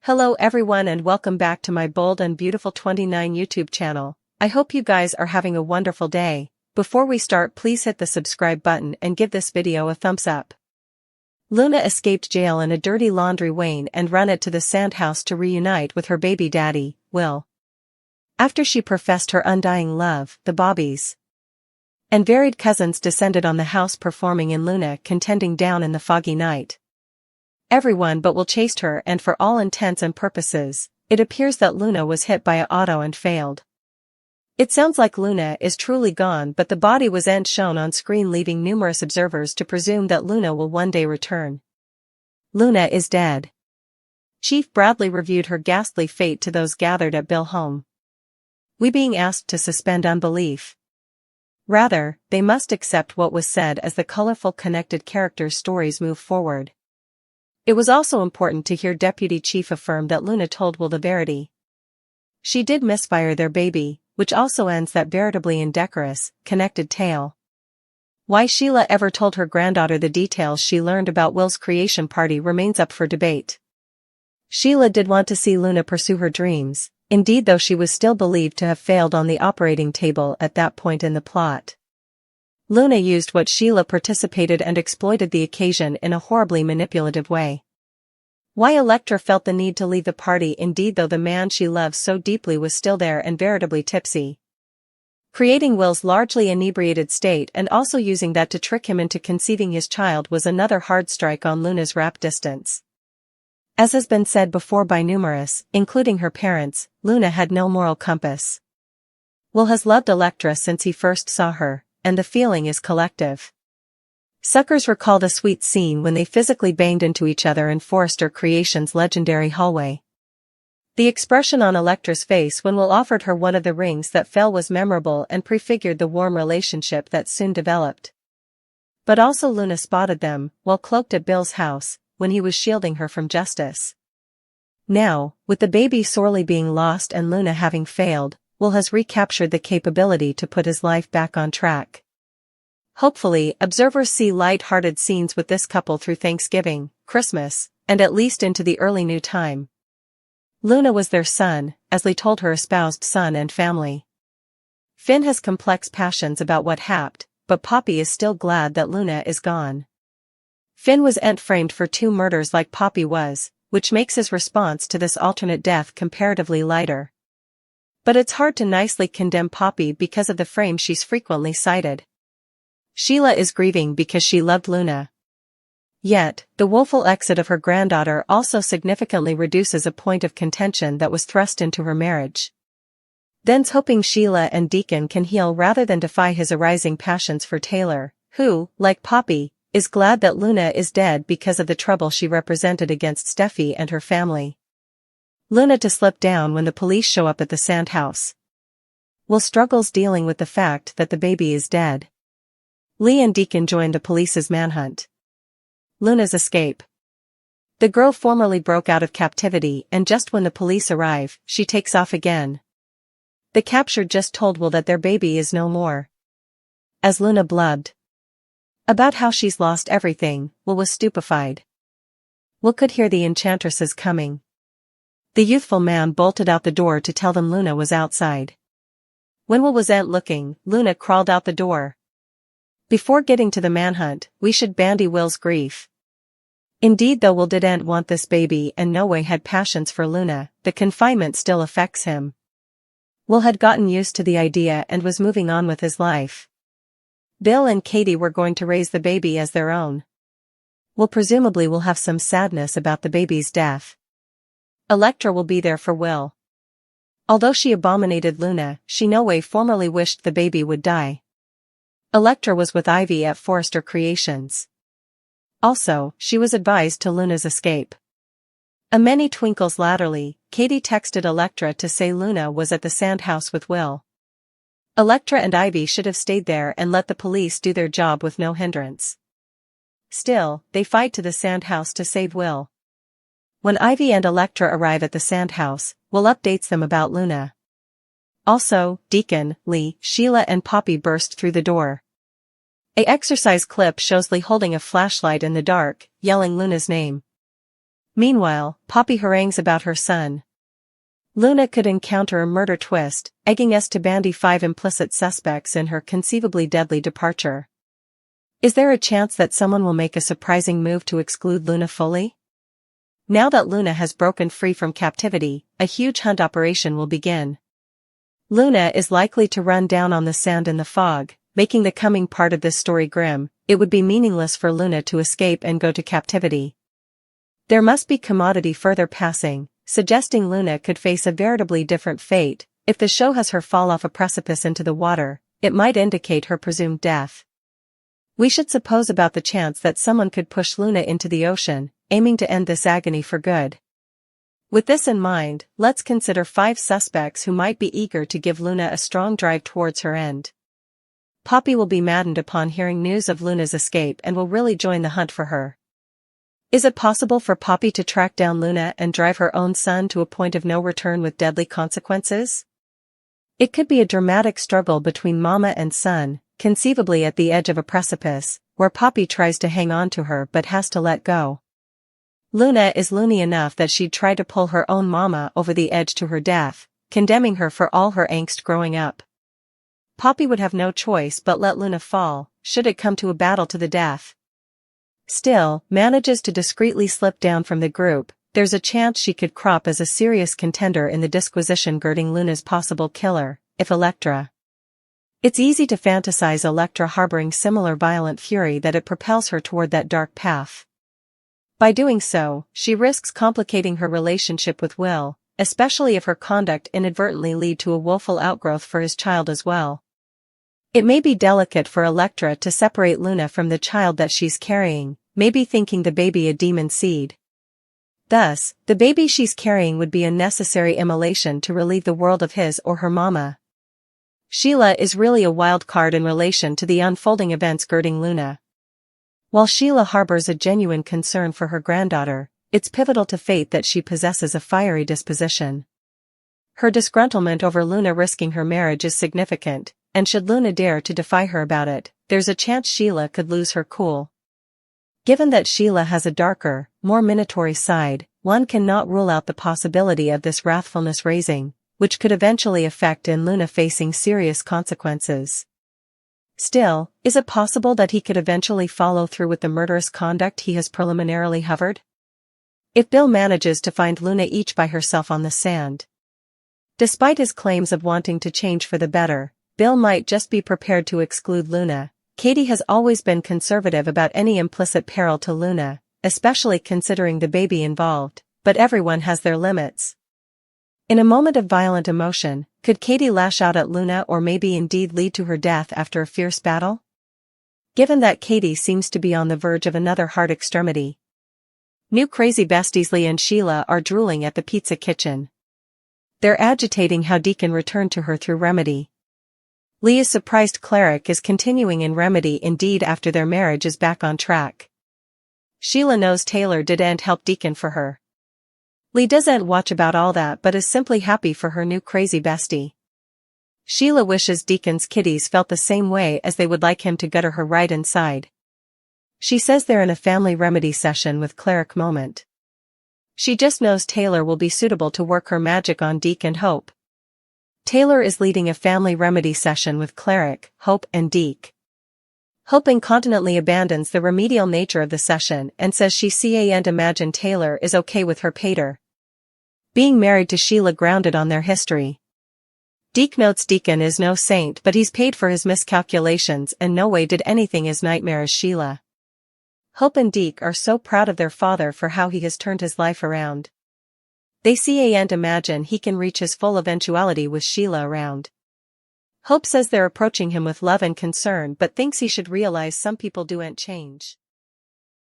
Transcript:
Hello everyone and welcome back to my Bold and Beautiful 29 YouTube channel. I hope you guys are having a wonderful day. Before we start, please hit the subscribe button and give this video a thumbs up. Luna escaped jail in a dirty laundry wain and ran it to the sand house to reunite with her baby daddy, Will. After she professed her undying love, the Bobbies and varied cousins descended on the house, performing in Luna contending down in the foggy night. Everyone but Will chased her, and for all intents and purposes, it appears that Luna was hit by an auto and failed. It sounds like Luna is truly gone, but the body wasn't shown on screen, leaving numerous observers to presume that Luna will one day return. Luna is dead. Chief Bradley reviewed her ghastly fate to those gathered at Bill's home. We being asked to suspend unbelief. Rather, they must accept what was said as the colorful connected characters' stories move forward. It was also important to hear Deputy Chief affirm that Luna told Will the verity. She did misfire their baby, which also ends that veritably indecorous, connected tale. Why Sheila ever told her granddaughter the details she learned about Will's creation party remains up for debate. Sheila did want to see Luna pursue her dreams, indeed, though she was still believed to have failed on the operating table at that point in the plot. Luna used what Sheila participated and exploited the occasion in a horribly manipulative way. Why Electra felt the need to leave the party, indeed, though the man she loved so deeply was still there and veritably tipsy. Creating Will's largely inebriated state and also using that to trick him into conceiving his child was another hard strike on Luna's rap distance. As has been said before by numerous, including her parents, Luna had no moral compass. Will has loved Electra since he first saw her, and the feeling is collective. Suckers recall the sweet scene when they physically banged into each other in Forrester Creations' legendary hallway. The expression on Electra's face when Will offered her one of the rings that fell was memorable and prefigured the warm relationship that soon developed. But also Luna spotted them, while cloaked at Bill's house, when he was shielding her from justice. Now, with the baby sorely being lost and Luna having failed, Will has recaptured the capability to put his life back on track. Hopefully, observers see light-hearted scenes with this couple through Thanksgiving, Christmas, and at least into the early new time. Luna was their son, as Lee told her espoused son and family. Finn has complex passions about what happened, but Poppy is still glad that Luna is gone. Finn was framed for 2 murders like Poppy was, which makes his response to this alternate death comparatively lighter. But it's hard to nicely condemn Poppy because of the frame she's frequently cited. Sheila is grieving because she loved Luna. Yet, the woeful exit of her granddaughter also significantly reduces a point of contention that was thrust into her marriage. Then's hoping Sheila and Deacon can heal rather than defy his arising passions for Taylor, who, like Poppy, is glad that Luna is dead because of the trouble she represented against Steffi and her family. Luna to slip down when the police show up at the sand house. Will struggles dealing with the fact that the baby is dead. Lee and Deacon join the police's manhunt. Luna's escape. The girl formerly broke out of captivity, and just when the police arrive, she takes off again. The captured just told Will that their baby is no more. As Luna blubbed about how she's lost everything, Will was stupefied. Will could hear the enchantresses coming. The youthful man bolted out the door to tell them Luna was outside. When Will wasn't looking, Luna crawled out the door. Before getting to the manhunt, we should bandy Will's grief. Indeed, though Will didn't want this baby and no way had passions for Luna, the confinement still affects him. Will had gotten used to the idea and was moving on with his life. Bill and Katie were going to raise the baby as their own. Will presumably will have some sadness about the baby's death. Electra will be there for Will. Although she abominated Luna, she no way formerly wished the baby would die. Electra was with Ivy at Forrester Creations. Also, she was advised to Luna's escape. A many twinkles latterly, Katie texted Electra to say Luna was at the sand house with Will. Electra and Ivy should have stayed there and let the police do their job with no hindrance. Still, they fight to the sand house to save Will. When Ivy and Electra arrive at the sand house, Will updates them about Luna. Also, Deacon, Lee, Sheila and Poppy burst through the door. A exercise clip shows Lee holding a flashlight in the dark, yelling Luna's name. Meanwhile, Poppy harangues about her son. Luna could encounter a murder twist, egging us to bandy 5 implicit suspects in her conceivably deadly departure. Is there a chance that someone will make a surprising move to exclude Luna fully? Now that Luna has broken free from captivity, a huge hunt operation will begin. Luna is likely to run down on the sand in the fog, making the coming part of this story grim. It would be meaningless for Luna to escape and go to captivity. There must be commodity further passing, suggesting Luna could face a veritably different fate. If the show has her fall off a precipice into the water, it might indicate her presumed death. We should suppose about the chance that someone could push Luna into the ocean, aiming to end this agony for good. With this in mind, let's consider 5 suspects who might be eager to give Luna a strong drive towards her end. Poppy will be maddened upon hearing news of Luna's escape and will really join the hunt for her. Is it possible for Poppy to track down Luna and drive her own son to a point of no return with deadly consequences? It could be a dramatic struggle between mama and son, conceivably at the edge of a precipice, where Poppy tries to hang on to her but has to let go. Luna is loony enough that she'd try to pull her own mama over the edge to her death, condemning her for all her angst growing up. Poppy would have no choice but let Luna fall, should it come to a battle to the death. Still, manages to discreetly slip down from the group. There's a chance she could crop as a serious contender in the disquisition girding Luna's possible killer, if Elektra. It's easy to fantasize Elektra harboring similar violent fury that it propels her toward that dark path. By doing so, she risks complicating her relationship with Will, especially if her conduct inadvertently lead to a woeful outgrowth for his child as well. It may be delicate for Elektra to separate Luna from the child that she's carrying, maybe thinking the baby a demon seed. Thus, the baby she's carrying would be a necessary immolation to relieve the world of his or her mama. Sheila is really a wild card in relation to the unfolding events girding Luna. While Sheila harbors a genuine concern for her granddaughter, it's pivotal to fate that she possesses a fiery disposition. Her disgruntlement over Luna risking her marriage is significant, and should Luna dare to defy her about it, there's a chance Sheila could lose her cool. Given that Sheila has a darker, more minatory side, one cannot rule out the possibility of this wrathfulness raising, which could eventually affect in Luna facing serious consequences. Still, is it possible that he could eventually follow through with the murderous conduct he has preliminarily hovered? If Bill manages to find Luna each by herself on the sand. Despite his claims of wanting to change for the better, Bill might just be prepared to exclude Luna. Katie has always been conservative about any implicit peril to Luna, especially considering the baby involved, but everyone has their limits. In a moment of violent emotion, could Katie lash out at Luna or maybe indeed lead to her death after a fierce battle? Given that Katie seems to be on the verge of another hard extremity. New crazy besties Lee and Sheila are drooling at the pizza kitchen. They're agitating how Deacon returned to her through Remedy. Lee is surprised Cleric is continuing in Remedy indeed after their marriage is back on track. Sheila knows Taylor didn't help Deacon for her. Lee doesn't watch about all that but is simply happy for her new crazy bestie. Sheila wishes Deacon's kitties felt the same way as they would like him to gutter her right inside. She says they're in a family remedy session with Cleric moment. She just knows Taylor will be suitable to work her magic on Deke and Hope. Taylor is leading a family remedy session with Cleric, Hope and Deke. Hope incontinently abandons the remedial nature of the session and says she can't imagine Taylor is okay with her pater being married to Sheila grounded on their history. Deke notes Deacon is no saint but he's paid for his miscalculations and no way did anything as nightmare as Sheila. Hope and Deke are so proud of their father for how he has turned his life around. They can't imagine he can reach his full eventuality with Sheila around. Hope says they're approaching him with love and concern but thinks he should realize some people do'nt change.